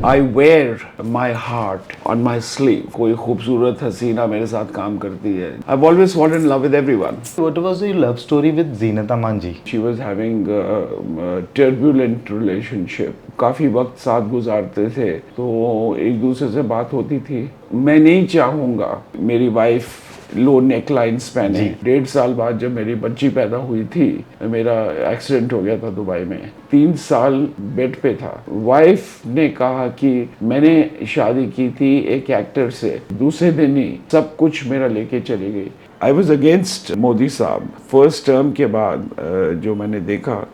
I wear my heart on my sleeve. कोई खूबसूरत हसीना मेरे साथ काम करती है। I always fallen in love with everyone. What was your love story with Zeenat Aman ji? She was having turbulent relationship. काफ़ी वक्त साथ गुजारते थे तो एक दूसरे से बात होती थी। मैं नहीं चाहूँगा मेरी वाइफ लो नेक लाइन्स पहने। 1.5 साल बाद जब मेरी बच्ची पैदा हुई थी, मेरा एक्सीडेंट हो गया था दुबई में। 3 साल बेड पे था। वाइफ ने कहा कि मैंने शादी की थी एक एक्टर से, दूसरे दिन ही सब कुछ मेरा लेके चली गई। आई वॉज अगेंस्ट मोदी साहब। फर्स्ट टर्म के बाद जो मैंने देखा,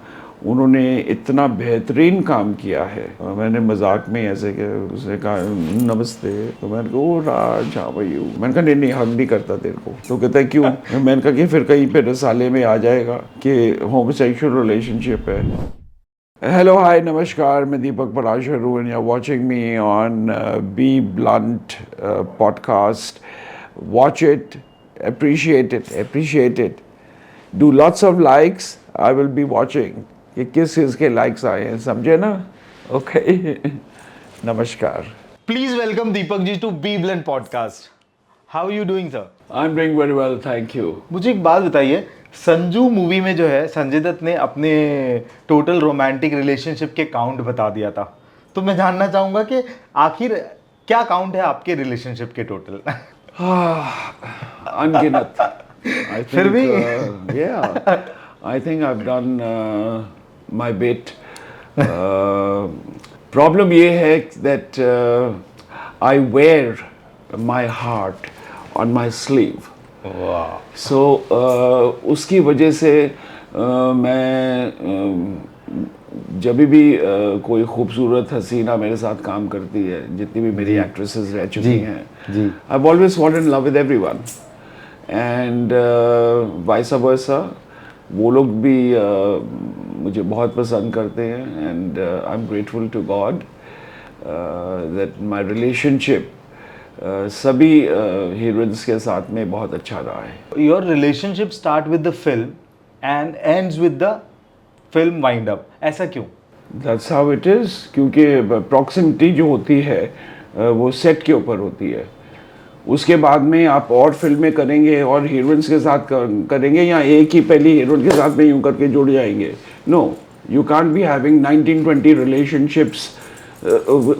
उन्होंने इतना बेहतरीन काम किया है। मैंने मजाक में ऐसे कि उसने कहा नमस्ते, तो मैंने कहा ओ राज हाउ आर यू। मैंने कहा नहीं हक नहीं करता तेरे को। तो कहता है क्यों? मैंने कहा कि फिर कहीं पे रसाले में आ जाएगा कि होमोसेक्सुअल रिलेशनशिप है। हेलो हाय नमस्कार, मैं दीपक पराशर हूँ and you are watching me on be blunt podcast. Watch it, appreciate it. Do lots of likes. I will be watching कि किस चीज़ के लाइक्स आए हैं, समझे ना? ओके नमस्कार। Please welcome Deepak ji to Be Blunt podcast. How are you doing, sir? I'm doing very well, thank you. मुझे एक बात बताइए, संजू मूवी में जो है संजय दत्त ने अपने टोटल रोमांटिक रिलेशनशिप के काउंट बता दिया था। तो मैं जानना चाहूंगा कि आखिर क्या काउंट है आपके रिलेशनशिप के टोटल? अनगिनत। I फिर भी yeah, I think I've done my bit. Problem ये है that I wear my heart on my sleeve. वाह। So उसकी वजह से मैं जब भी कोई खूबसूरत हसीना मेरे साथ काम करती है, जितनी भी मेरी एक्ट्रेसेस रह चुकी हैं, I always fallen in love with everyone and vice versa. वो लोग भी मुझे बहुत पसंद करते हैं and I am grateful to God that my relationship सभी हीरोइंस के साथ में बहुत अच्छा रहा है। Your relationship start with the film and ends with the film wind up, ऐसा क्यों? दैट्स हाउ इट इज़, क्योंकि प्रॉक्सिमिटी जो होती है वो सेट के ऊपर होती है। उसके बाद में आप और फिल्में करेंगे और हीरोइंस के साथ करेंगे या एक ही पहली हीरोइन के साथ में यूं करके जुड़ जाएंगे। No, you can't be having 19-20 relationships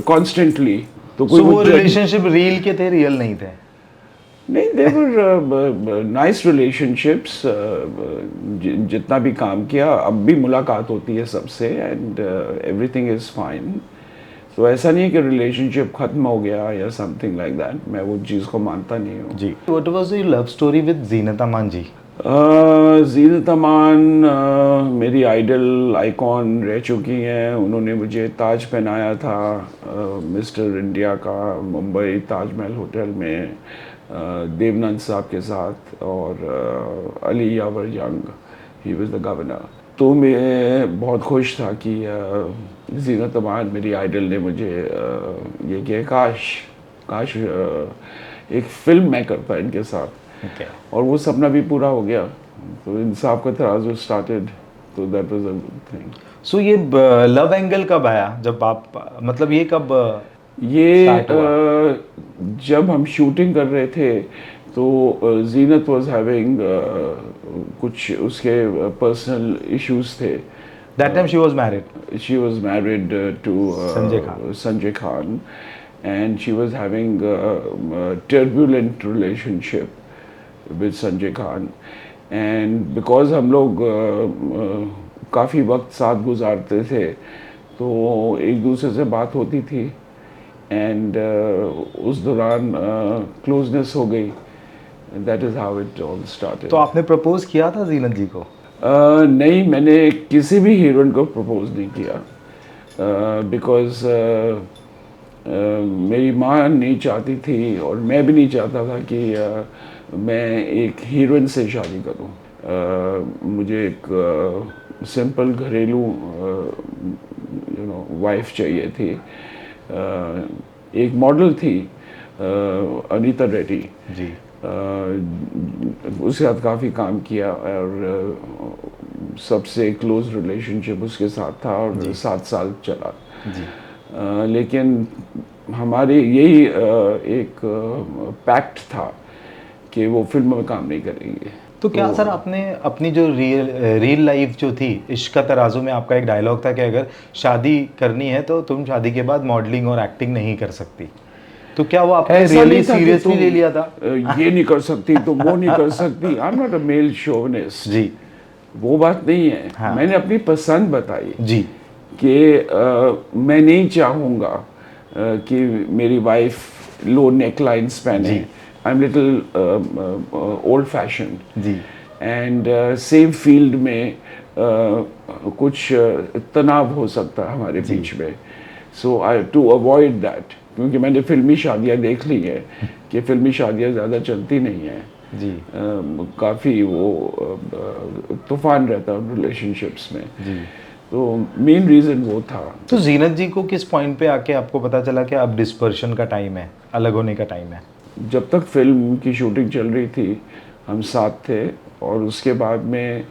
constantly. तो कोई वो रिलेशनशिप रियल के थे, रियल नहीं थे? नहीं, दे वर नाइस रिलेशनशिप्स। जितना भी काम किया, अब भी मुलाकात होती है सबसे एंड एवरीथिंग इज़ फाइन। तो ऐसा नहीं है कि रिलेशनशिप खत्म हो गया या समथिंग लाइक दैट। मैं वो चीज़ को मानता नहीं हूँ जी। What was your love story with Zeenat Aman ji? Zeenat Aman मेरी आइडल आइकॉन रह चुकी हैं। उन्होंने मुझे ताज पहनाया था मिस्टर इंडिया का, मुंबई ताजमहल होटल में देवनंद साहब के साथ, और अली यावर जंग, ही वाज द गवर्नर। तो मैं बहुत खुश था कि ज़ीनत अमान मेरी आइडल ने मुझे ये किया। काश एक फिल्म मैं करता इनके साथ। और वो सपना भी पूरा हो गया। तो इंसाफ का तराजू स्टार्टेड, तो that was a good thing. So ये लव एंगल कब आया? जब आप मतलब ये कब ये जब हम शूटिंग कर रहे थे तो ज़ीनत वाज हैविंग कुछ उसके पर्सनल इश्यूज थे। That time she was married? She was married to Sanjay Khan and she was having a turbulent relationship with Sanjay Khan, and because हम लोग काफ़ी वक्त साथ गुजारते थे तो एक दूसरे से बात होती थी एंड उस दौरान क्लोजनेस हो गई। That is how it all started. तो आपने प्रपोज किया था ज़ीनत जी को? नहीं, मैंने किसी भी हीरोइन को प्रपोज नहीं किया बिकॉज मेरी माँ नहीं चाहती थी और मैं भी नहीं चाहता था कि मैं एक हीरोइन से शादी करूं। मुझे एक सिंपल घरेलू वाइफ चाहिए थी। एक मॉडल थी अनीता रेड्डी जी। उसके साथ काफ़ी काम किया और सबसे क्लोज रिलेशनशिप उसके साथ था और 7 साल चला। जी। लेकिन हमारे यही एक पैक्ट था कि वो फिल्म में काम नहीं करेंगे। तो क्या सर आपने अपनी जो रियल लाइफ जो थी, इश्क का तराजू में आपका एक डायलॉग था कि अगर शादी करनी है तो तुम शादी के बाद मॉडलिंग और एक्टिंग नहीं कर सकती, तो क्या वो आपने ऐसा रियली नहीं था कि सीरियसली तुम ले लिया था? ये नहीं कर सकती, तुम वो नहीं कर सकती। I am not a male chauvinist, जी वो बात नहीं है। हाँ। मैंने अपनी पसंद बताई जी कि मैं नहीं चाहूँगा कि मेरी वाइफ लो नेक लाइन्स पहने। जी। I am little old fashion जी एंड सेम फील्ड में कुछ तनाव हो सकता है हमारे जी। बीच में। सो आई टू अवॉइड दैट, क्योंकि मैंने फिल्मी शादियाँ देख ली है कि फिल्मी शादियाँ ज़्यादा चलती नहीं हैं। जी काफ़ी वो तूफान रहता है रिलेशनशिप्स में। जी। तो मेन रीज़न वो था। तो जीनत जी को किस पॉइंट पे आके आपको पता चला कि अब डिस्पर्शन का टाइम है, अलग होने का टाइम है? जब तक फिल्म की शूटिंग चल रही थी हम साथ थे, और उसके बाद में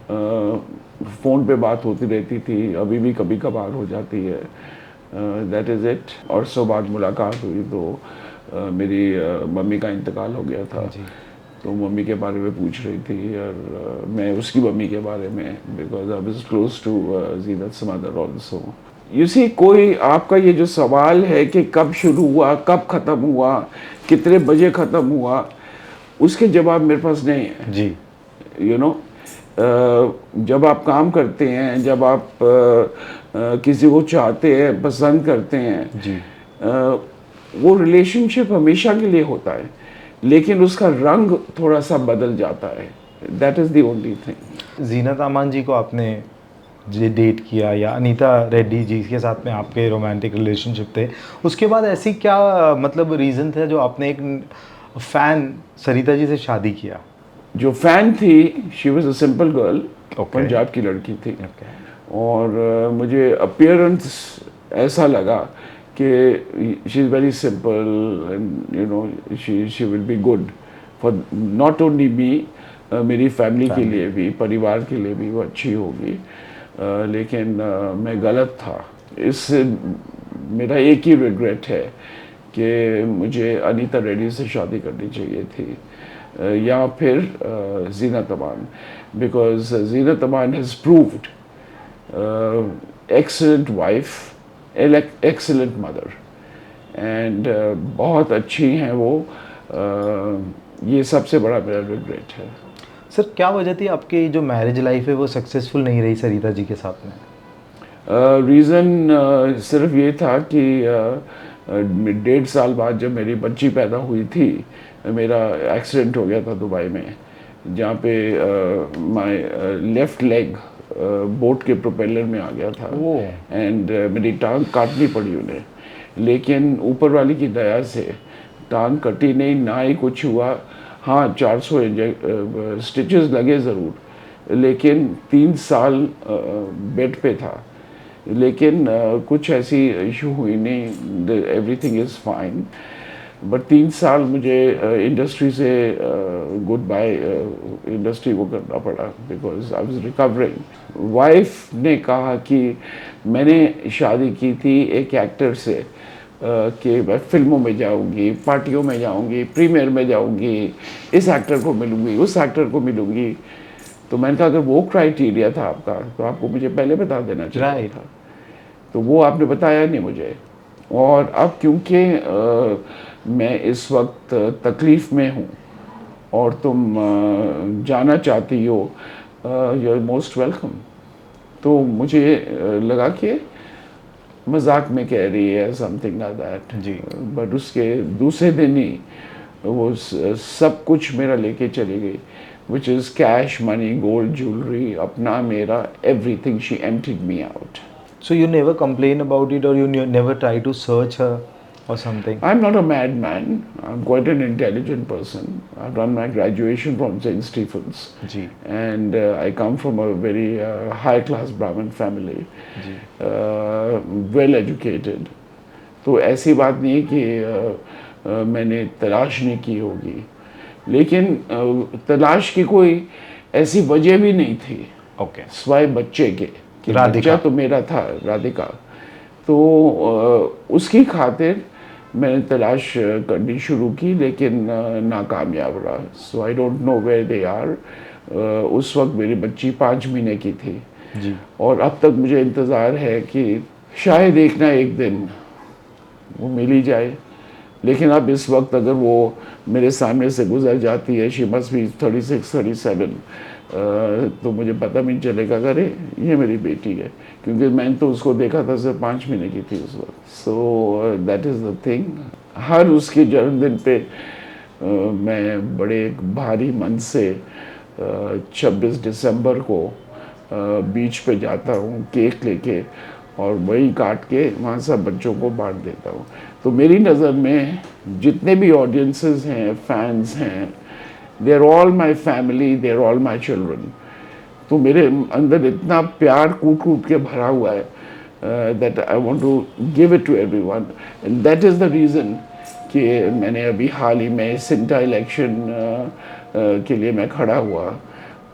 फ़ोन पे बात होती रहती थी, अभी भी कभी कभार हो जाती है। That is it. और सो बाद मुलाकात हुई तो मेरी मम्मी का इंतकाल हो गया था। जी तो मम्मी के बारे में पूछ रही थी, और मैं उसकी मम्मी के बारे में, because I was close to Zeenat's mother also. You see, कोई आपका ये जो सवाल है कि कब शुरू हुआ, कब ख़त्म हुआ, कितने बजे ख़त्म हुआ, उसके जवाब मेरे पास नहीं है। जी यू नो, जब आप काम करते हैं, जब आप किसी को चाहते हैं, पसंद करते हैं, जी। वो रिलेशनशिप हमेशा के लिए होता है, लेकिन उसका रंग थोड़ा सा बदल जाता है। That is the only thing. Zeenat Aman ji को आपने जे डेट किया या अनीता रेड्डी जी के साथ में आपके रोमांटिक रिलेशनशिप थे, उसके बाद ऐसी क्या मतलब रीज़न था जो आपने एक फ़ैन सरिता जी से शादी किया? जो फ़ैन थी, she was a simple girl, Okay. Punjab की लड़की थी। और मुझे अपीयरेंस ऐसा लगा कि she is very simple and you know she will be good for not only me, मेरी फैमिली के लिए भी, परिवार के लिए भी वो अच्छी होगी। लेकिन मैं गलत था। इससे मेरा एक ही रिग्रेट है कि मुझे अनीता रेड्डी से शादी करनी चाहिए थी, या फिर Zeenat Aman, because Zeenat Aman has proved excellent wife, excellent mother, and बहुत अच्छी हैं वो। ये सबसे बड़ा मेरा रिग्रेट है। सर क्या वजह थी आपकी जो मैरिज लाइफ है वो सक्सेसफुल नहीं रही सरिता जी के साथ में? रीज़न सिर्फ ये था कि 1.5 साल बाद जब मेरी बच्ची पैदा हुई थी, मेरा एक्सीडेंट हो गया था दुबई में, जहाँ पे माय लेफ़्ट लेग बोट के प्रोपेलर में आ गया था। एंड मेरी टांग काटनी पड़ी उन्हें, लेकिन ऊपर वाली की दया से टांग कटी नहीं, ना ही कुछ हुआ। हाँ, 400 स्टिचेस लगे ज़रूर, लेकिन 3 साल बेड पे था, लेकिन कुछ ऐसी इशू हुई नहीं, एवरीथिंग इज़ फाइन। बट 3 साल मुझे इंडस्ट्री से गुड बाय इंडस्ट्री को करना पड़ा, because I was recovering. Wife ने कहा कि मैंने शादी की थी एक एक्टर से कि मैं फिल्मों में जाऊंगी, पार्टियों में जाऊंगी, प्रीमियर में जाऊंगी, इस एक्टर को मिलूंगी, उस एक्टर को मिलूंगी। तो मैंने कहा अगर वो क्राइटेरिया था आपका तो आपको मुझे पहले बता देना चाहिए था। तो वो आपने बताया नहीं मुझे। और अब क्योंकि मैं इस वक्त तकलीफ़ में हूँ और तुम जाना चाहती हो, यू आर मोस्ट वेलकम। तो मुझे लगा कि मजाक में कह रही है, समथिंग लाइक दैट जी। बट उसके दूसरे दिन ही वो सब कुछ मेरा लेके चली गई, which is cash, money, gold, jewelry, अपना मेरा everything. She emptied me out. So you never complain about it, or you never try to search her or something? I'm not a madman. I'm quite an intelligent person. I've done my graduation from St. Stephen's. Ji And I come from a very high-class Brahmin family. Ji Well educated. तो ऐसी बात नहीं है कि मैंने तलाश नहीं की होगी, लेकिन तलाश की कोई ऐसी वजह भी नहीं थी ओके। सिवाय बच्चे के, कि राधिका। बच्चा तो मेरा था, राधिका। तो उसकी खातिर मैंने तलाश करनी शुरू की, लेकिन नाकामयाब रहा। So I don't know where they are. उस वक्त मेरी बच्ची 5 महीने की थी जी। और अब तक मुझे इंतज़ार है कि शायद एक ना एक दिन वो मिल ही जाए। लेकिन अब इस वक्त अगर वो मेरे सामने से गुजर जाती है, शी मस्ट बी 36 37, तो मुझे पता भी नहीं चलेगा कि अरे ये मेरी बेटी है, क्योंकि मैंने तो उसको देखा था सिर्फ 5 महीने की थी उस वक्त। So that is the thing. हर उसके जन्मदिन पे मैं बड़े भारी मन से 26 दिसंबर को बीच पे जाता हूँ केक लेके, और वही काट के वहाँ सब बच्चों को बांट देता हूँ। तो मेरी नज़र में जितने भी ऑडियंसेस हैं, फैंस हैं, they are all my family, they are all my children. तो मेरे अंदर इतना प्यार कूट कूट के भरा हुआ है that I want to give it to everyone, and that is the reason कि मैंने अभी हाल ही में सिंटा इलेक्शन के लिए मैं खड़ा हुआ,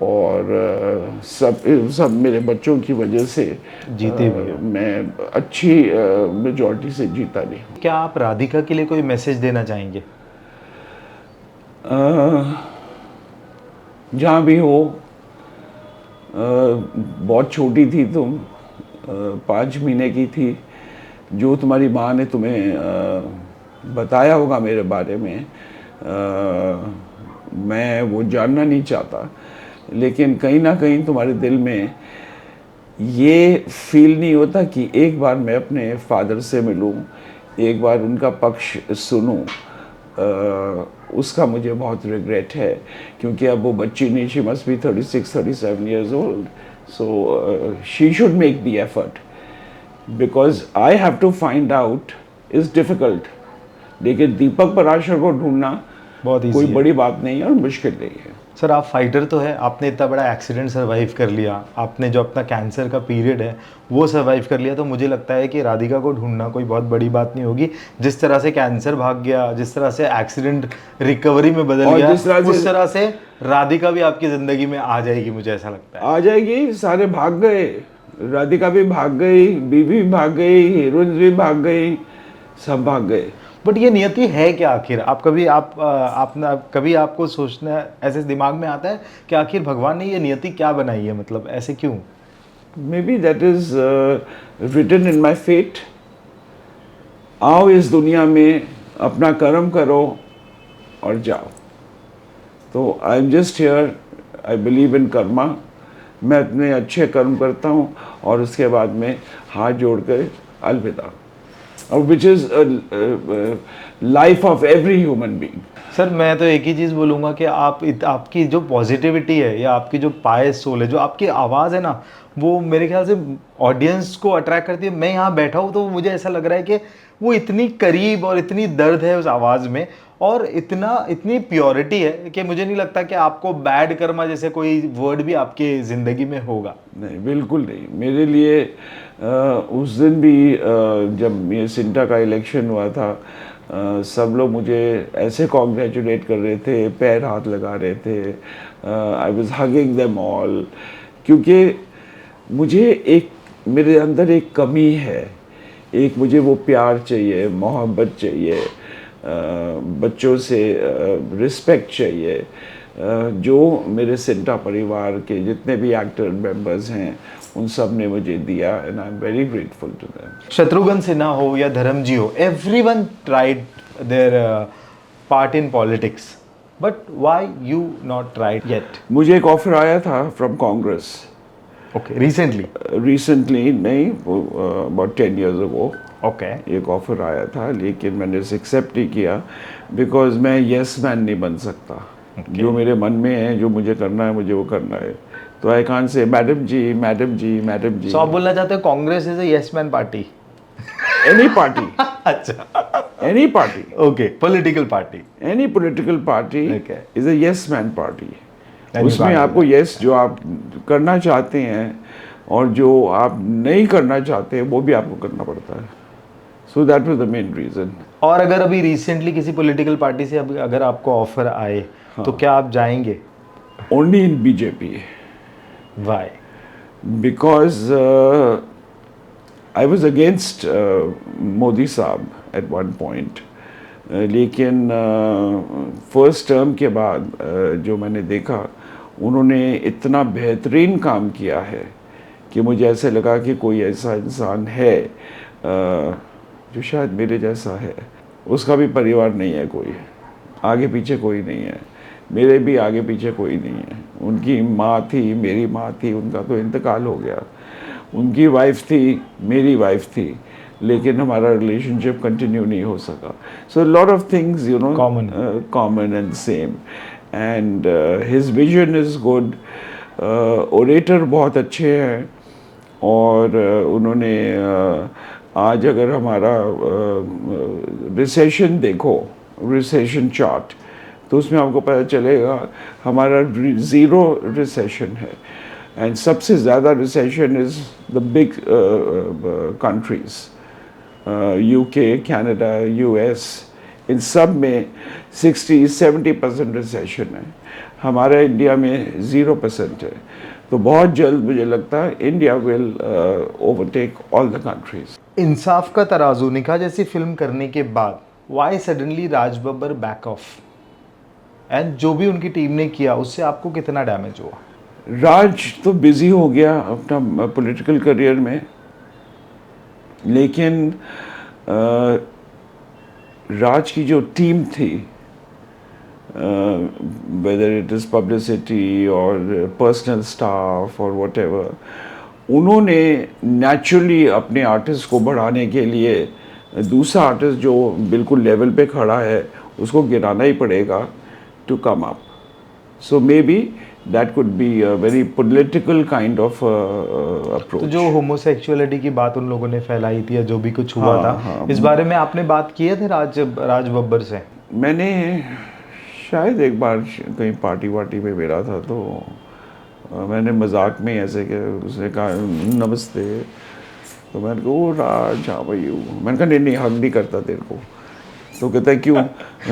और सब मेरे बच्चों की वजह से जीते भी हैं। मैं अच्छी मेजॉरिटी से जीता नहीं। क्या आप राधिका के लिए कोई मैसेज देना चाहेंगे? जहाँ भी हो, बहुत छोटी थी तुम, 5 महीने की थी। जो तुम्हारी माँ ने तुम्हें बताया होगा मेरे बारे में, मैं वो जानना नहीं चाहता, लेकिन कहीं ना कहीं तुम्हारे दिल में ये फील नहीं होता कि एक बार मैं अपने फादर से मिलूं, एक बार उनका पक्ष सुनूं। उसका मुझे बहुत रिग्रेट है, क्योंकि अब वो बच्ची नहीं, she must be 36 37 years old, so she should make the effort, because I have to find out is difficult। लेकिन दीपक पराशर को ढूंढना बहुत कोई ईजी है। बड़ी बात नहीं है और मुश्किल नहीं है। सर, आप फाइटर तो है, आपने इतना बड़ा एक्सीडेंट सर्वाइव कर लिया, आपने जो अपना कैंसर का पीरियड है वो सर्वाइव कर लिया, तो मुझे लगता है कि राधिका को ढूंढना कोई बहुत बड़ी बात नहीं होगी। जिस तरह से कैंसर भाग गया, जिस तरह से एक्सीडेंट रिकवरी में बदल और गया, जिस तरह से- उस तरह से राधिका भी आपकी ज़िंदगी में आ जाएगी, मुझे ऐसा लगता है। आ जाएगी। सारे भाग गए, राधिका भी भाग गई, बीवी भी भाग गई, हीरोइन भी भाग गई, सब भाग गए। बट ये नियति है क्या आखिर? आप कभी आपको सोचना ऐसे दिमाग में आता है कि आखिर भगवान ने ये नियति क्या बनाई है, मतलब ऐसे क्यों? Maybe that is written in my fate. आओ इस दुनिया में, अपना कर्म करो और जाओ। तो I am just here, I believe in Karma. मैं अपने अच्छे कर्म करता हूँ और उसके बाद में हाथ जोड़ कर अलविदा, और which is life of every human being. Sir, मैं तो एक ही चीज़ बोलूँगा कि आपकी जो पॉजिटिविटी है या आपकी जो पायस सोल है, जो आपकी आवाज़ है ना, वो मेरे ख्याल से ऑडियंस को अट्रैक्ट करती है। मैं यहाँ बैठा हूँ तो मुझे ऐसा लग रहा है कि वो इतनी करीब और इतनी दर्द है उस आवाज़ में, और इतनी प्योरिटी है कि मुझे नहीं लगता कि आपको बैड कर्मा जैसे कोई वर्ड भी आपके ज़िंदगी में होगा। नहीं, बिल्कुल नहीं। मेरे लिए उस दिन भी जब ये सिंटा का इलेक्शन हुआ था, सब लोग मुझे ऐसे कॉन्ग्रेचुलेट कर रहे थे, पैर हाथ लगा रहे थे। I was hugging them all, क्योंकि मुझे मेरे अंदर एक कमी है। एक मुझे वो प्यार चाहिए, मोहब्बत चाहिए, बच्चों से रिस्पेक्ट चाहिए, जो मेरे सिंटा परिवार के जितने भी एक्टर मेंबर्स हैं उन सब ने मुझे दिया, and I am very grateful to them. Shatrughan Sinha हो या धर्मजी हो, everyone tried their part in politics, but why you not tried yet? मुझे एक ऑफर आया था from Congress, okay, recently? Recently नहीं, अबाउट 10 years ago। ओके। एक ऑफर आया था, लेकिन मैंने उसे एक्सेप्ट नहीं किया, बिकॉज मैं यस मैन नहीं बन सकता। जो मेरे मन में है, जो मुझे करना है, मुझे वो करना है। तो I can't say madam ji, madam ji, madam ji. So आप बोलना चाहते हो Congress is a yes man party? Any party, अच्छा, any party, okay, political party. Any political party Okay. Is a yes man party. Any उसमें party. आपको यस जो आप करना चाहते हैं और जो आप नहीं करना चाहते हैं वो भी आपको करना पड़ता है। So that was the main reason. और अगर अभी रिसेंटली किसी पॉलिटिकल पार्टी से अगर आपको ऑफर आए, तो क्या आप जाएंगे? Only in BJP, why? Because I was against Modi साहब एट वन पॉइंट, लेकिन फर्स्ट टर्म के बाद जो मैंने देखा, उन्होंने इतना बेहतरीन काम किया है कि मुझे ऐसे लगा कि कोई ऐसा इंसान है जो शायद मेरे जैसा है। उसका भी परिवार नहीं है कोई, आगे पीछे कोई नहीं है, मेरे भी आगे पीछे कोई नहीं है। उनकी माँ थी, मेरी माँ थी, उनका तो इंतकाल हो गया। उनकी वाइफ थी, मेरी वाइफ थी, लेकिन हमारा रिलेशनशिप कंटिन्यू नहीं हो सका। So lot of things you know common and same, and his vision is good. Orator बहुत अच्छे हैं, और उन्होंने आज अगर हमारा रिसेशन देखो, रिसेशन चार्ट, तो उसमें आपको पता चलेगा हमारा ज़ीरो रिसेशन है, एंड सबसे ज़्यादा recession is the big countries, UK, Canada, US, इन सब में 60-70% रिसेशन है। हमारा इंडिया में 0% है। तो बहुत जल्द मुझे लगता है India will overtake all the countries. Insaaf ka Tarazu Nikaah जैसी फिल्म करने के बाद why suddenly Raj Babbar back off, and जो भी उनकी टीम ने किया उससे आपको कितना डैमेज हुआ? राज तो बिजी हो गया अपना पॉलिटिकल करियर में, लेकिन राज की जो टीम थी, whether it is publicity or personal staff or whatever, उन्होंने नेचुरली अपने आर्टिस्ट को बढ़ाने के लिए दूसरा आर्टिस्ट जो बिल्कुल लेवल पे खड़ा है उसको गिराना ही पड़ेगा to come up. So maybe that could be a very political kind of approach. तो जो होमोसेक्सुअलिटी की बात उन लोगों ने फैलाई थी या जो भी कुछ हुआ था, इस बारे में आपने बात किए थे राज बब्बर से? मैंने शायद एक बार कहीं पार्टी वार्टी में मिला था, तो मैंने मजाक में ऐसे कि उसने कहा नमस्ते, तो मैंने कहा ओ राज, हाँ भाई मैंने कहा नहीं हक नहीं करता तेरे को। तो कहता है क्यों?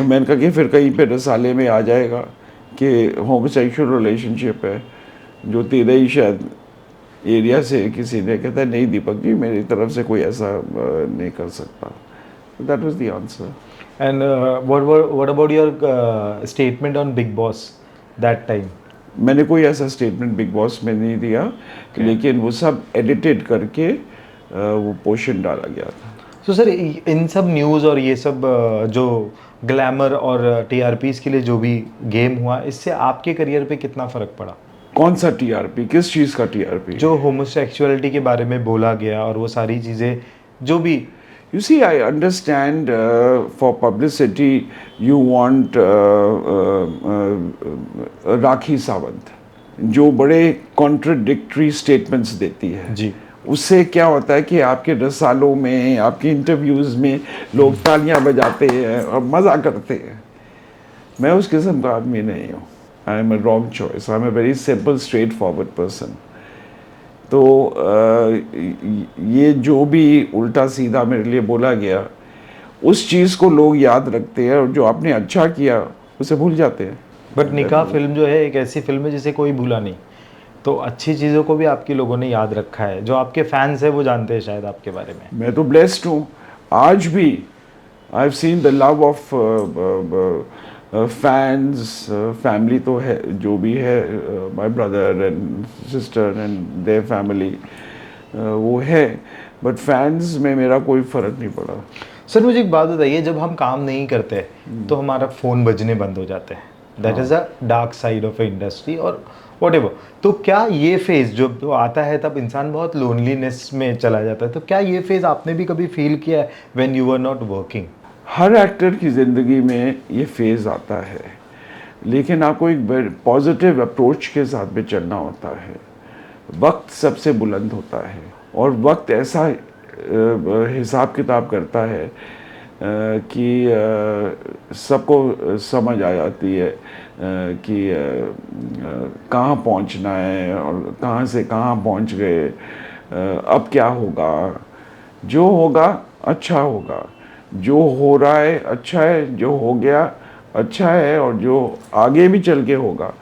मैंने कहा कि फिर कहीं पे रसाले में आ जाएगा कि होमोसेक्सुअल रिलेशनशिप है, जो तेरे ही शायद एरिया से किसी ने। कहता है नहीं दीपक जी, मेरी तरफ से कोई ऐसा नहीं कर सकता। That was the answer. And what about your statement on Big Boss that time? मैंने कोई ऐसा स्टेटमेंट बिग बॉस में नहीं दिया, लेकिन वो सब एडिटेड करके वो पोर्शन डाला गया था। तो सर इन सब न्यूज़ और ये सब जो ग्लैमर और टीआरपीज़ के लिए जो भी गेम हुआ, इससे आपके करियर पे कितना फ़र्क पड़ा? कौन सा टीआरपी? किस चीज़ का टीआरपी? जो होमोसेक्सुअलिटी के बारे में बोला गया और वो सारी चीज़ें जो भी। You see, I understand for publicity you want Rakhi Sawant, जो बड़े contradictory statements देती है जी। उससे क्या होता है कि आपके रसालों में, आपके इंटरव्यूज़ में लोग तालियां बजाते हैं और मज़ा करते हैं। मैं उस किस्म का आदमी नहीं हूँ। I am a wrong choice, I am a very simple straight forward person. तो ये जो भी उल्टा सीधा मेरे लिए बोला गया, उस चीज़ को लोग याद रखते हैं, और जो आपने अच्छा किया उसे भूल जाते हैं। बट निकाह फिल्म जो है एक ऐसी फिल्म है जिसे कोई भूला नहीं, तो अच्छी चीज़ों को भी आपके लोगों ने याद रखा है। जो आपके फैंस हैं वो जानते हैं शायद आपके बारे में। मैं तो ब्लेस्ड हूँ। आज भी I have seen the love of fans, family तो है जो भी है, my brother and sister and their family, वो है, बट फैंस में मेरा कोई फ़र्क नहीं पड़ा। सर मुझे एक बात बताइए, जब हम काम नहीं करते तो हमारा फ़ोन बजने बंद हो जाते हैं, that is a dark side of industry और व्हाटएवर। तो क्या ये फेज़ जो आता है तब इंसान बहुत लोनलीनेस में चला जाता है, तो क्या ये फेज़ आपने भी कभी फील किया है when you were not working? Her actor की ज़िंदगी में ये फेज़ आता है, लेकिन आपको एक पॉजिटिव अप्रोच के साथ भी चलना होता है। वक्त सबसे बुलंद होता है, और वक्त ऐसा हिसाब किताब करता है कि सबको समझ आ जाती है कि कहाँ पहुँचना है और कहाँ से कहाँ पहुँच गए, अब क्या होगा। जो होगा अच्छा होगा, जो हो रहा है अच्छा है, जो हो गया अच्छा है, और जो आगे भी चल के होगा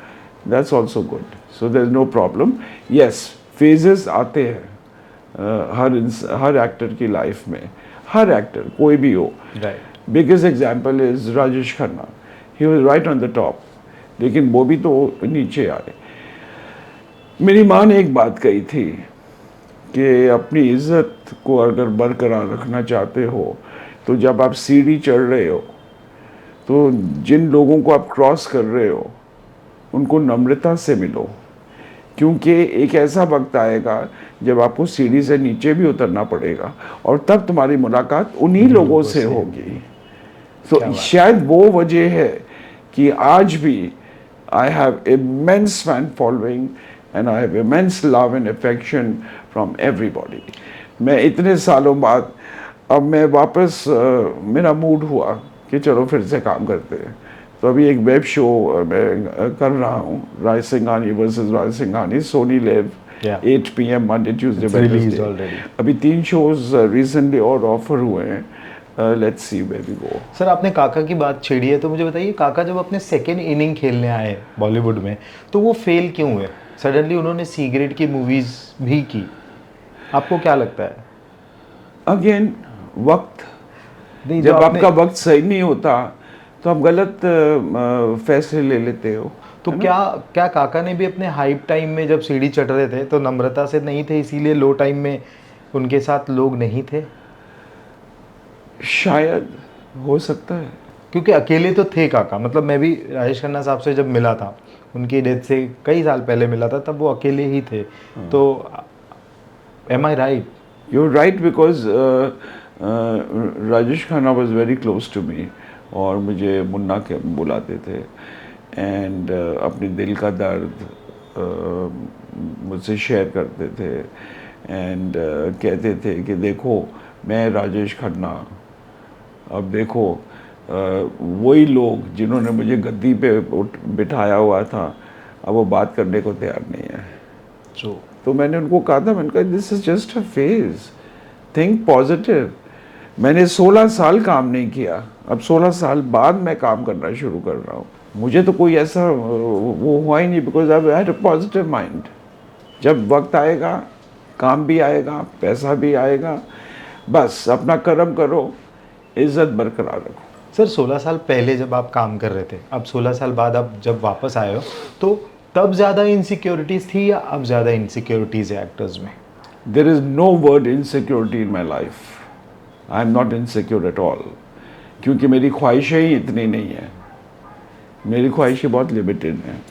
that's also good. So there is no problem. Yes, phases आते हैं, हर एक्टर की लाइफ में, हर एक्टर कोई भी हो। Right. Biggest example is Rajesh Khanna, he was right on the top, लेकिन वो भी तो नीचे आए। मेरी माँ ने एक बात कही थी कि अपनी इज्जत को अगर बरकरार रखना चाहते हो तो जब आप सीढ़ी चढ़ रहे हो तो जिन लोगों को आप क्रॉस कर रहे हो उनको नम्रता से मिलो, क्योंकि एक ऐसा वक्त आएगा जब आपको सीढ़ी से नीचे भी उतरना पड़ेगा और तब तुम्हारी मुलाकात उन्हीं लोगों से होगी। तो शायद वो वजह है कि आज भी I have immense fan following and I have immense love and affection from everybody. मैं इतने सालों बाद अब मैं वापस मेरा मूड हुआ कि चलो फिर से काम करते हैं, तो अभी एक वेब शो मैं कर रहा हूँ, Raj Singhani versus Raj Singhani, Sony Liv, 8 PM Monday Tuesday Wednesday. अभी 3 शोज रिसेंटली और ऑफर हुए हैं, let's see where we go. Sir आपने काका की बात छेड़ी है, तो मुझे बताइए काका जब अपने सेकेंड इनिंग खेलने आए बॉलीवुड में तो वो फेल क्यों हुए? सडनली उन्होंने सी ग्रेड की मूवीज भी की, आपको क्या लगता है? अगेन वक्त, जब आपका वक्त सही नहीं होता तो आप गलत फैसले ले लेते हो। तो क्या काका ने भी अपने हाइप टाइम में जब सीढ़ी चढ़ रहे थे तो नम्रता से नहीं थे, इसीलिए लो टाइम में उनके साथ लोग नहीं थे? शायद हो सकता है, क्योंकि अकेले तो थे काका। मतलब मैं भी राजेश खन्ना साहब से जब मिला था, उनकी डेथ से कई साल पहले मिला था, तब वो अकेले ही थे। तो am I right? You right, because Rajesh Khanna was very close to me और मुझे मुन्ना के बुलाते थे एंड अपने दिल का दर्द मुझसे शेयर करते थे एंड कहते थे कि देखो मैं राजेश खन्ना, अब देखो वही लोग जिन्होंने मुझे गद्दी पे बिठाया हुआ था अब वो बात करने को तैयार नहीं है। तो मैंने उनको कहा था, मैंने कहा this is just a phase, think positive. मैंने 16 साल काम नहीं किया, अब 16 साल बाद मैं काम करना शुरू कर रहा हूँ। मुझे तो कोई ऐसा वो हुआ ही नहीं, because I had a positive mind. जब वक्त आएगा काम भी आएगा, पैसा भी आएगा, बस अपना कर्म करो, इज्जत बरकरार रखो। सर 16 साल पहले जब आप काम कर रहे थे, अब 16 साल बाद आप जब वापस आए हो, तो तब ज़्यादा इनसिक्योरिटीज़ थी या अब ज़्यादा इनसिक्योरिटीज़ है एक्टर्स में? There is no word insecurity in my life, I am not insecure at all, क्योंकि मेरी ख्वाहिशें ही इतनी नहीं हैं, मेरी ख्वाहिशें बहुत लिमिटेड हैं,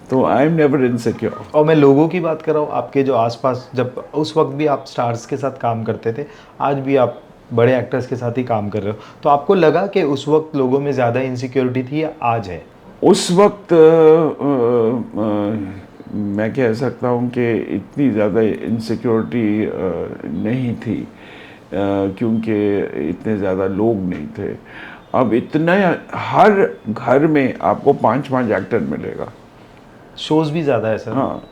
तो आई एम नेवर इनसिक्योर। और मैं लोगों की बात कर रहा हूँ आपके जो आसपास, जब उस वक्त भी आप स्टार्स के साथ काम करते थे, आज भी आप बड़े एक्टर्स के साथ ही काम कर रहे हो, तो आपको लगा कि उस वक्त लोगों में ज़्यादा इनसिक्योरिटी थी या आज है? उस वक्त मैं कह सकता हूँ कि इतनी ज़्यादा इनसिक्योरिटी नहीं थी, क्योंकि इतने ज़्यादा लोग नहीं थे। अब इतना हर घर में आपको 5-5 एक्टर मिलेगा। शोज़ भी ज़्यादा है सर। हाँ,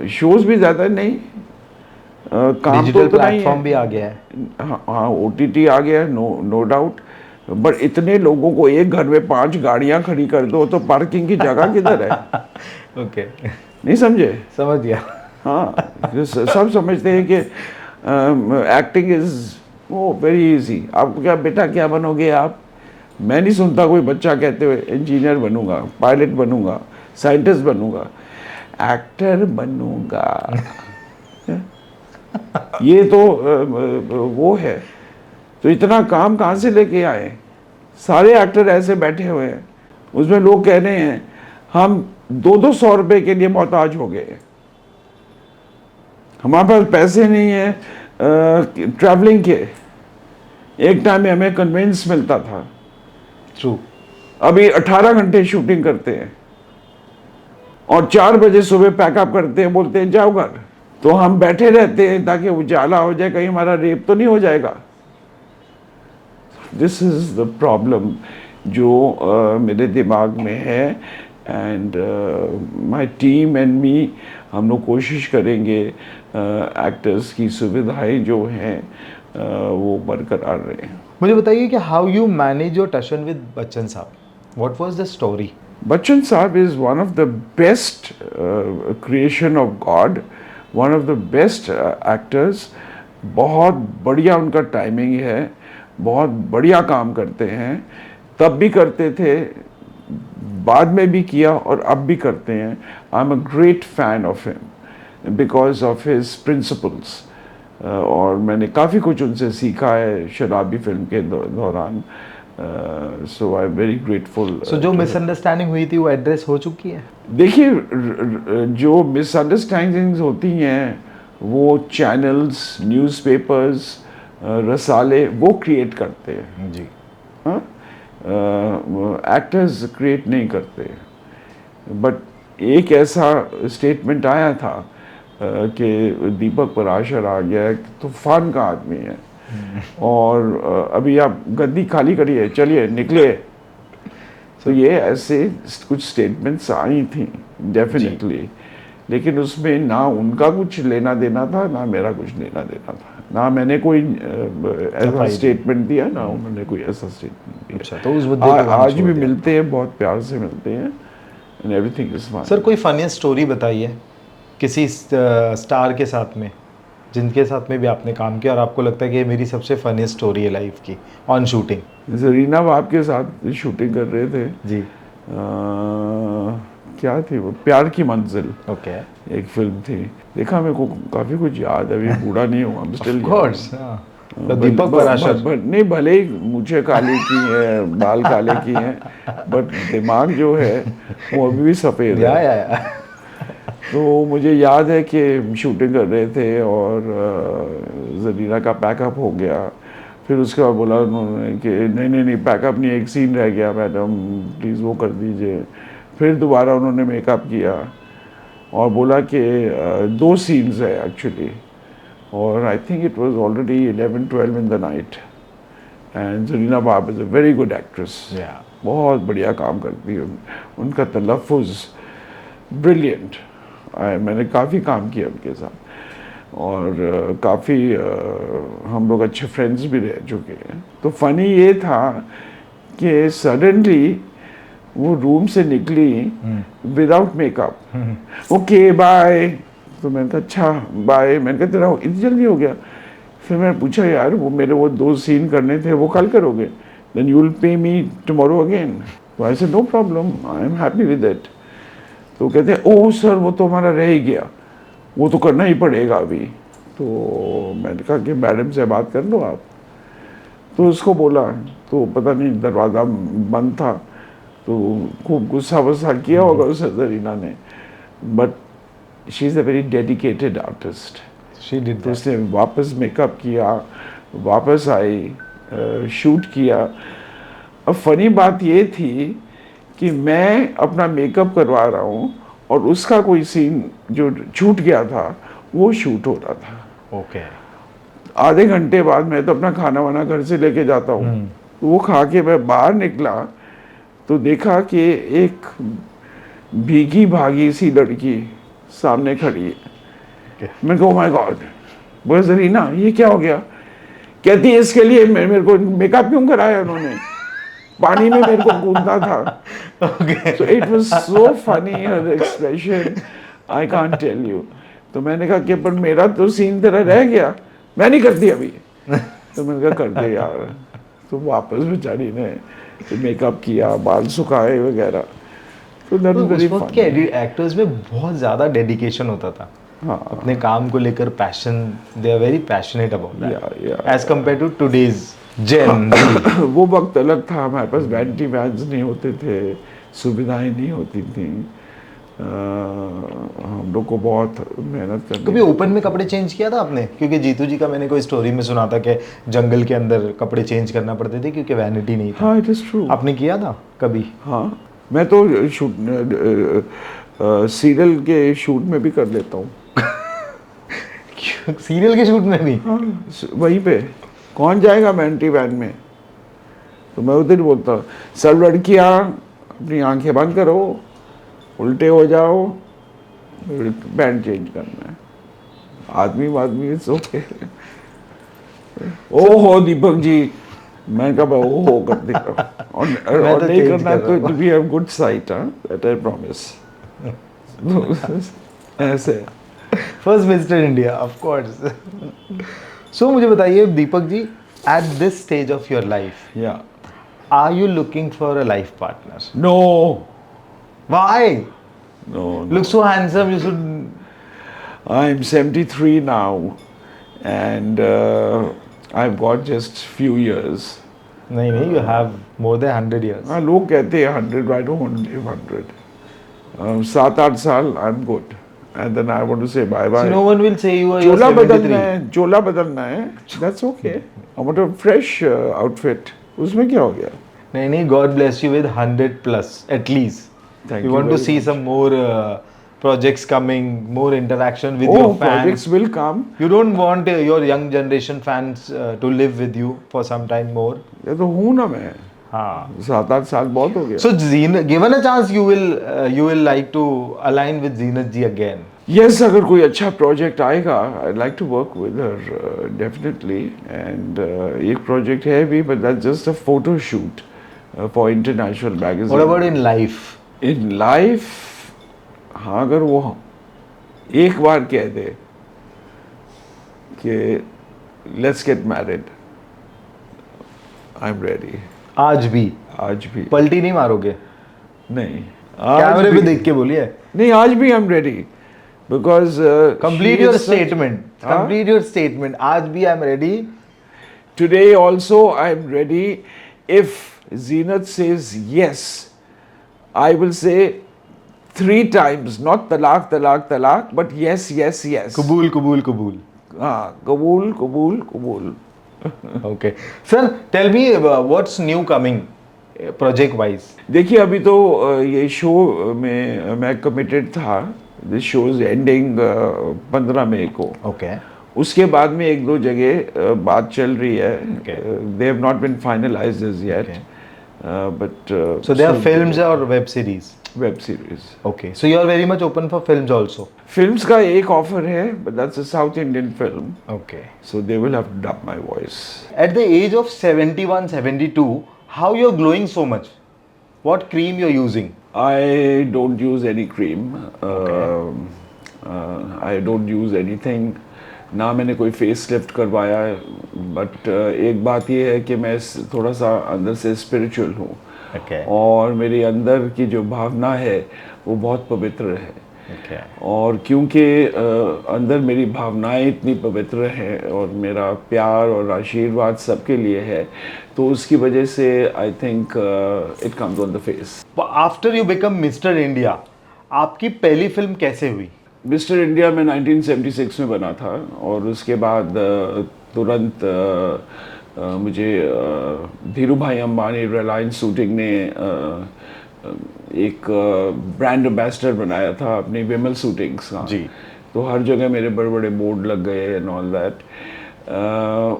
शोज़ भी ज़्यादा नहीं, काम डिजिटल तो प्लेटफॉर्म भी आ गया है। हाँ, OTT आ गया, नो डाउट, बट इतने लोगों को एक घर में 5 गाड़ियां खड़ी कर दो तो पार्किंग की जगह किधर है? ओके, नहीं समझे? समझ गया। हाँ, सब समझते हैं कि एक्टिंग इज वो वेरी इजी। आपको क्या बेटा क्या बनोगे आप? मैं नहीं सुनता कोई बच्चा कहते हुए इंजीनियर बनूंगा, पायलट बनूंगा, साइंटिस्ट बनूंगा, एक्टर बनूंगा। ये तो वो है। तो इतना काम कहाँ से लेके आए? सारे एक्टर ऐसे बैठे हुए हैं, उसमें लोग कह रहे हैं हम 200 रुपए के लिए मोहताज हो गए, हमारे पास पैसे नहीं है ट्रैवलिंग के। एक टाइम में हमें कन्वेंस मिलता था, ट्रू, अभी 18 घंटे शूटिंग करते हैं और 4 बजे सुबह पैकअप करते हैं, बोलते हैं जाओ घर। तो हम बैठे रहते हैं ताकि उजाला हो जाए, कहीं हमारा रेप तो नहीं हो जाएगा। दिस इज द प्रॉब्लम जो मेरे दिमाग में है and my team and me, हम लोग कोशिश करेंगे एक्टर्स की सुविधाएं जो हैं वो बरकरार रहें। मुझे बताइए कि हाउ यू मैनेज योर टशन with Bachchan sahab, what was the story? Bachchan sahab is one of the best creation of God. One of the best actors, बहुत बढ़िया उनका टाइमिंग है, बहुत बढ़िया काम करते हैं, तब भी करते थे, बाद में भी किया और अब भी करते हैं. I am a great fan of him because of his principles. और मैंने काफ़ी कुछ उनसे सीखा है शराबी फिल्म के दौरान. सो आई एम वेरी ग्रेटफुल. सो जो मिसअंडरस्टैंडिंग हुई थी वो एड्रेस हो चुकी है? देखिए, जो मिसअंडरस्टैंडिंग्स होती हैं वो चैनल्स, न्यूज़पेपर्स, रसाले वो क्रिएट करते हैं. जी. हाँ, एक्टर्स क्रिएट नहीं करते. बट एक ऐसा स्टेटमेंट आया था कि दीपक पराशर आ गया है, तूफान का आदमी है और अभी आप गद्दी खाली करिए, चलिए निकले. तो ये ऐसे कुछ स्टेटमेंट्स आई थी डेफिनेटली, लेकिन उसमें ना उनका कुछ लेना देना था, ना मेरा कुछ लेना देना था. ना मैंने कोई ऐसा स्टेटमेंट दिया, ना उन्होंने कोई ऐसा स्टेटमेंट दिया. अच्छा, तो उस मुद्दे को हम आज छोड़ भी दिया. मिलते हैं, बहुत प्यार से मिलते हैं and everything is fine. Sir कोई फनीस्ट स्टोरी बताइए किसी स्टार के साथ में, जिनके साथ में भी आपने काम किया और आपको लगता है कि ये मेरी सबसे फनीस्ट स्टोरी है लाइफ की ऑन शूटिंग. जरीना बाब के साथ शूटिंग कर रहे थे जी. क्या थी वो, प्यार की मंजिल, ओके. एक फिल्म थी. देखा, मेरे को काफ़ी कुछ याद है, अभी बूढ़ा नहीं हुआ. Of course. तो दीपक पराशर नहीं, भले ही मुझे काली की है, बाल काले की हैं, बट दिमाग जो है वो अभी भी सफ़ेद है. या. तो मुझे याद है कि शूटिंग कर रहे थे और जरीना का पैकअप हो गया. फिर उसके बाद बोला उन्होंने कि नहीं पैकअप नहीं, एक सीन रह गया मैडम, प्लीज़ वो कर दीजिए. फिर दोबारा उन्होंने मेकअप किया और बोला कि 2 सीन्स है एक्चुअली, और I think it was already 11-12 in the night. And Zarina Wahab is a very good actress, बहुत बढ़िया काम करती है. उनका तलफ़ुज़ ब्रिलियंट. मैंने काफ़ी काम किया उनके साथ और काफ़ी हम लोग अच्छे फ्रेंड्स भी रह चुके हैं. तो फ़नी ये था कि सडनली वो रूम से निकली विदाउट मेकअप. Okay bye. तो मैंने कहा अच्छा बाय. मैंने कहा तेरा इतनी जल्दी हो गया? फिर मैंने पूछा यार वो मेरे वो 2 सीन करने थे, वो कल करोगे? Then you will pay me tomorrow again. तो I said no problem, I am happy with it. तो कहते हैं ओह सर वो तो हमारा रह ही गया, वो तो करना ही पड़ेगा अभी. तो मैंने कहा कि मैडम से बात कर लो आप. तो उसको बोला, तो पता नहीं दरवाज़ा बंद था, तो खूब गुस्सा वस्सा किया होगा उस जरीना ने. But she is a very dedicated artist. तो उसने वापस मेकअप किया, वापस आई, शूट किया. अब फनी बात ये थी कि मैं अपना मेकअप करवा रहा हूँ और उसका कोई सीन जो छूट गया था वो शूट हो रहा था. ओके. आधे घंटे बाद मैं तो अपना खाना वाना घर से लेके जाता हूँ. वो खा के मैं बाहर निकला तो देखा कि एक भीगी भागी सी लड़की सामने खड़ी है. मैं कहा ओह माय गॉड. बोले जरीना ये क्या हो गया? कहती है इसके लिए मेरे को मेकअप क्यों कराया उन्होंने, पानी में मेरे को कूदना था. So it was so funny, her expression, I can't tell you. तो मैंने कहा कि पर मेरा तो सीन तेरा रह गया, मैं नहीं करती अभी. तो मैंने कहा कर दे यार. तो वापस बेचारी ने मेकअप किया, बाल सुखाए वगैरह. तो दैट वाज वेरी वक्त के एक्टर्स में बहुत ज़्यादा डेडिकेशन होता था. हाँ, अपने काम को लेकर passion, they are very passionate about that as compare to today's gen. वो वक्त अलग था. हमारे पास वैनिटी वैन्स नहीं होते थे, सुविधाएं नहीं होती थी. हम लोग को बहुत मेहनत करनी. कभी ओपन में कपड़े चेंज किया था आपने? क्योंकि जीतू जी का मैंने कोई स्टोरी में सुना था कि जंगल के अंदर कपड़े चेंज करना पड़ते थे क्योंकि वैनिटी नहीं था. हाँ, इट इज़ ट्रू. आपने किया था कभी? हाँ, मैं तो सीरियल के शूट में भी कर लेता हूँ. सीरियल के शूट में भी? हाँ, वहीं पे कौन जाएगा वैनिटी वैन में. तो मैं उधर बोलता हूँ सब लड़कियाँ अपनी आंखें बंद करो, उल्टे हो जाओ, बैंड चेंज करना है. आदमी इट्स ओके. ओ हो दीपक जी, मैं कहा ओ हो कर देगा. और नहीं करना तो we have good sight, that I promise. ऐसे first Mister India of course. So मुझे बताइए Deepak ji, at this stage of your life Yeah. Are you looking for a life partner? No, why? no, look no. So handsome, you should. I'm 73 now, and I've got just few years. नहीं नहीं, you have more than 100 years. हाँ, लोग कहते हैं 100, I don't want to live 100. 7-8 साल, I'm good. And then I want to say bye bye. So no one will say you are चोला 73. बदलना है, चोला बदलना है. That's okay. I want a fresh outfit. उसमें क्या हो गया? नहीं नहीं, God bless you with 100 plus at least. Thank We you want to very see much. some more projects coming, more interaction with Oh, your fans. projects will come. You don't want your young generation fans to live with you for some time more. ये तो हूँ ना मैं. हाँ. 7-8 साल बहुत हो गया. So given a chance, you will like to align with Zeenat ji again. Yes, अगर कोई अच्छा प्रोजेक्ट आएगा, I'd like to work with her definitely. And एक प्रोजेक्ट है भी, but that's just a photo shoot for international magazine. What about in life? In life, हाँ, अगर वो एक बार कह दे कि let's get married, I'm ready. आज भी आज भी पलटी नहीं मारोगे? नहीं. कैमरे आज पे भी देख के बोलिए. नहीं, आज भी I'm ready because Complete she your is such- statement. हाँ? Complete your statement. आज भी I'm ready. Today also I'm ready. If Zeenat says yes, I will say 3 times, not talaq, talaq, talaq, but yes, yes, yes. कबूल कबूल कबूल. हाँ, कबूल, कबूल, कबूल. Okay. Sir, tell me what's new coming project wise. देखिए, अभी तो ये शो में मैं कमिटेड था. दिस शो इज एंडिंग 15 मई को. Okay. उसके बाद में 1-2 जगह बात चल रही है. Okay. They have not been finalized as yet. Okay. But So they are films or web series. Web series. Okay. So you are very much open for films also. Films का एक ऑफर है, but that's a South Indian film, Okay. so they will have to dub my voice. At the age of 71, 72, how you're glowing so much? What cream you're using? I don't use any cream. I don't use anything. ना मैंने कोई face lift करवाया है, but एक बात ये है कि मैं थोड़ा सा अंदर से स्पिरिचुअल हूँ. Okay. और मेरे अंदर की जो भावना है वो बहुत पवित्र है. Okay. और क्योंकि अंदर मेरी भावनाएं इतनी पवित्र हैं और मेरा प्यार और आशीर्वाद सबके लिए है, तो उसकी वजह से आई think it comes on the face. After you become Mr. India, आपकी पहली फिल्म कैसे हुई? मिस्टर इंडिया में 1976 में बना था, और उसके बाद तुरंत मुझे धीरू भाई अंबानी रिलायंस शूटिंग ने एक ब्रांड एम्बेसडर बनाया था अपनी विमल शूटिंग्स का. जी. तो हर जगह मेरे बड़े बड़े बोर्ड लग गए एंड ऑल दैट.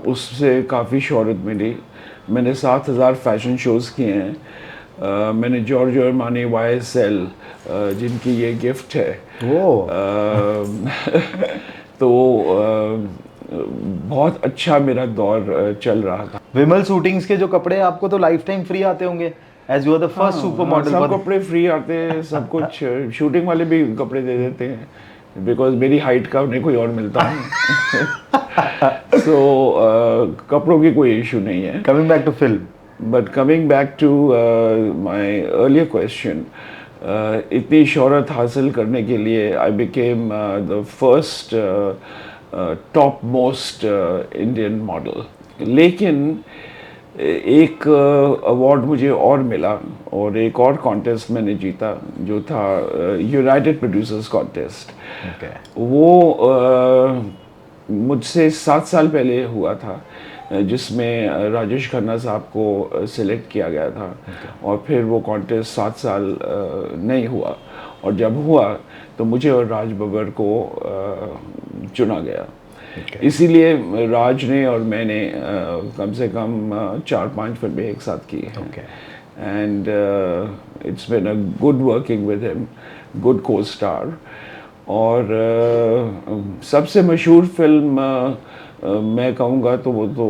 उससे काफ़ी शोहरत मिली. मैंने 7,000 फैशन शोज़ किए हैं. मैंने जॉर्ज अरमानी YSL जिनकी ये गिफ्ट है, वो तो बहुत अच्छा मेरा दौर चल रहा था. विमल शूटिंग्स के जो कपड़े आपको तो लाइफ टाइम फ्री आते होंगे, as you are the first supermodel. सब कपड़े फ्री आते हैं, सब कुछ. शूटिंग वाले भी कपड़े दे देते हैं, बिकॉज मेरी हाइट का उन्हें कोई और मिलता नहीं. सो कपड़ों की कोई इशू नहीं है. Coming back to film. But coming back to my earlier question, इतनी शोहरत हासिल करने के लिए I became the first top most Indian model. लेकिन एक अवार्ड मुझे और मिला, और एक और कॉन्टेस्ट मैंने जीता जो था यूनाइटेड प्रोड्यूसर्स कॉन्टेस्ट. Okay. वो मुझसे 7 साल पहले हुआ था, जिसमें राजेश खन्ना साहब को सिलेक्ट किया गया था. और फिर वो कॉन्टेस्ट 7 साल नहीं हुआ, और जब हुआ तो मुझे और राज बब्बर को चुना गया. इसीलिए राज ने और मैंने कम से कम 4-5 फिल्में एक साथ की हैं. And it's been a good working with him, good costar. और सबसे मशहूर फिल्म मैं कहूँगा तो वो तो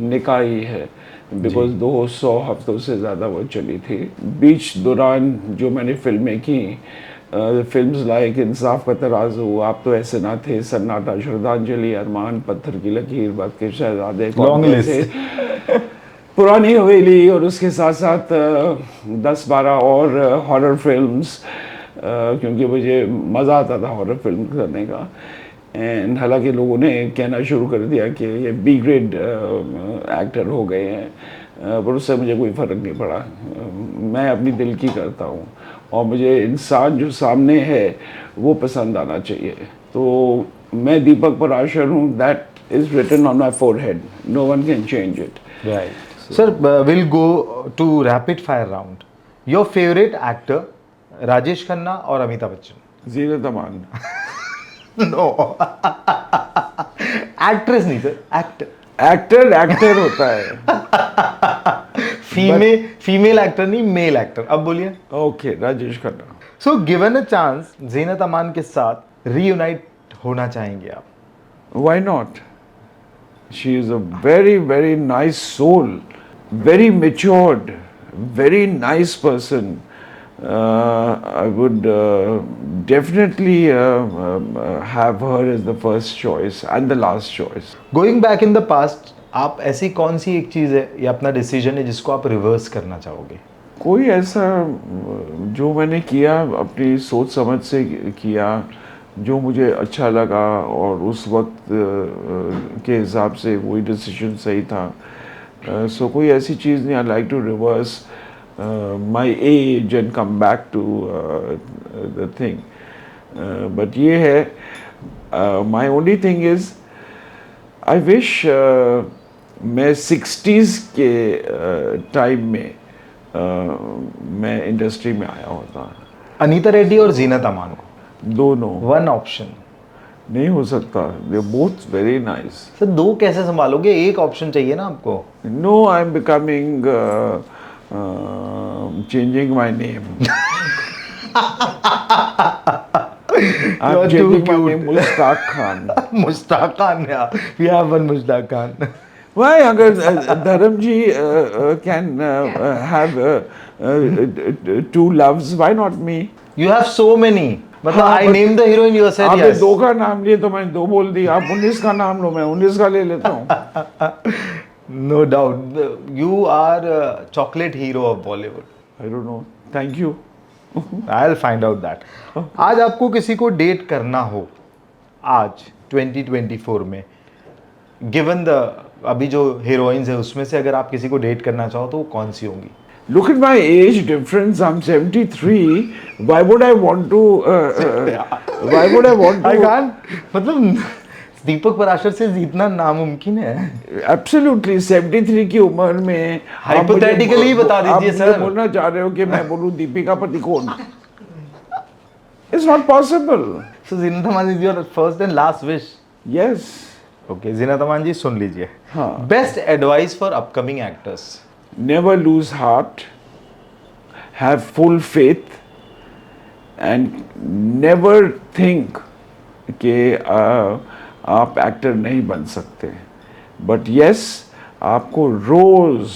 निकाह ही है, बिकॉज 200 हफ्तों से ज़्यादा वो चली थी. बीच दौरान जो मैंने फिल्में की फिल्म्स लाइक इंसाफ का तराजू, आप तो ऐसे ना थे, सन्नाटा, श्रद्धांजलि, अरमान, पत्थर की लकीर, वक्त के शहजादे, Long कौन list. थे, पुरानी हवेली, और उसके साथ साथ 10-12 और हॉरर फिल्म्स, क्योंकि मुझे मज़ा आता था हॉरर फिल्म करने का। एंड हालांकि लोगों ने कहना शुरू कर दिया कि ये बी ग्रेड एक्टर हो गए हैं, पर उससे मुझे कोई फ़र्क नहीं पड़ा। मैं अपनी दिल की करता हूँ और मुझे इंसान जो सामने है वो पसंद आना चाहिए। तो मैं दीपक पराशर हूँ, that is written on my forehead, no one can change it. Right. Sir, we'll go to rapid fire round. Your favorite actor, Rajesh Khanna और अमिताभ बच्चन? जीनत अमान। No. एक्ट्रेस नहीं सर, एक्टर। एक्टर एक्टर होता है। फीमेल एक्टर नहीं, मेल एक्टर। अब बोलिए। Okay, Rajesh Khanna. So given a chance Zeenat Aman के साथ reunite होना चाहेंगे आप? Why not? She is a very, very nice soul, very matured, very nice person. I would definitely have her as the first choice and the last choice. Going back in the past, आप ऐसी कौन सी एक चीज़ है या अपना decision है जिसको आप रिवर्स करना चाहोगे? कोई ऐसा जो मैंने किया अपनी सोच समझ से किया, जो मुझे अच्छा लगा और उस वक्त के हिसाब से वही डिसीजन सही था। सो कोई ऐसी चीज़ नहीं। I like to reverse my age and come back to the thing, but ये है my only thing is I wish मैं 60s के टाइम में मैं इंडस्ट्री में आया होता। अनीता रेड्डी और जीनत अमान को दोनों वन ऑप्शन नहीं हो सकता, they both very nice. Sir, दो कैसे संभालोगे? एक ऑप्शन चाहिए ना आपको। No, I am becoming changing my name. I am changing my name Mushtaq Khan. Mushtaq Khan, we have one Mushtaq Khan. Why, अगर धर्म जी can have two loves, why not me? You have so many. मतलब हाँ, I name the heroine, you said आपने yes. 2 का नाम लिए तो मैंने 2 बोल दिया। आप 19 का नाम लो, मैं 19 का ले लेता हूँ। No doubt. You are a chocolate hero of Bollywood. I don't know. Thank you. I'll find out that. आज आपको किसी को डेट करना हो, आज 2024 में, गिवन द अभी जो हीरोइंस है उसमें से अगर आप किसी को डेट करना चाहो तो वो कौन सी होंगी? Look at my age difference. I'm 73. Why would I want to? Why would I want to? I can't. मतलब दीपक पराशर से जीतना नामुमकिन है। Absolutely. 73 की उम्र में Hypothetically बता दीजिए आप सर। बोलना चाह रहे हो कि मैं बोलूं Deepika Padukone? It's not possible. So Zeenat Aman is your first and last wish. Yes. Okay, जीनत अमान जी सुन लीजिए। हाँ. Best advice for upcoming actors. Never lose heart, have full faith, and never think कि आप एक्टर नहीं बन सकते। बट यस, आपको रोज़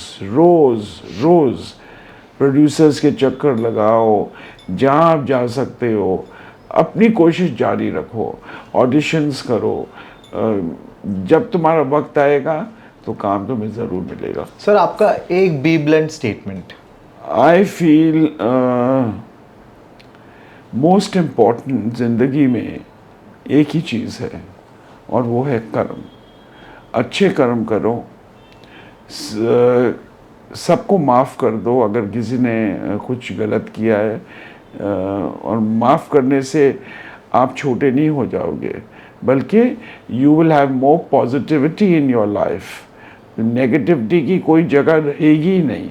प्रोड्यूसर्स के चक्कर लगाओ, जहाँ आप जा सकते हो अपनी कोशिश जारी रखो, ऑडिशंस करो। जब तुम्हारा वक्त आएगा तो काम तुम्हें ज़रूर मिलेगा। सर, आपका एक B blend statement. I feel most important ज़िंदगी में एक ही चीज़ है और वो है कर्म। अच्छे कर्म करो, सबको माफ़ कर दो अगर किसी ने कुछ गलत किया है, और माफ़ करने से आप छोटे नहीं हो जाओगे, बल्कि you will have more positivity in your life. Negativity की कोई जगह रहेगी ही नहीं।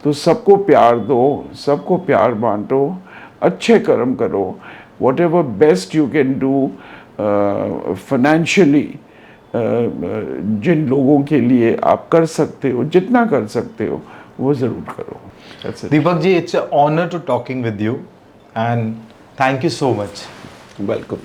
तो सबको प्यार दो, सबको प्यार बांटो, अच्छे कर्म करो। Whatever best you can do financially, जिन लोगों के लिए आप कर सकते हो, जितना कर सकते हो वो ज़रूर करो। Deepak ji, it's honour to talking with you and thank you so much. Welcome.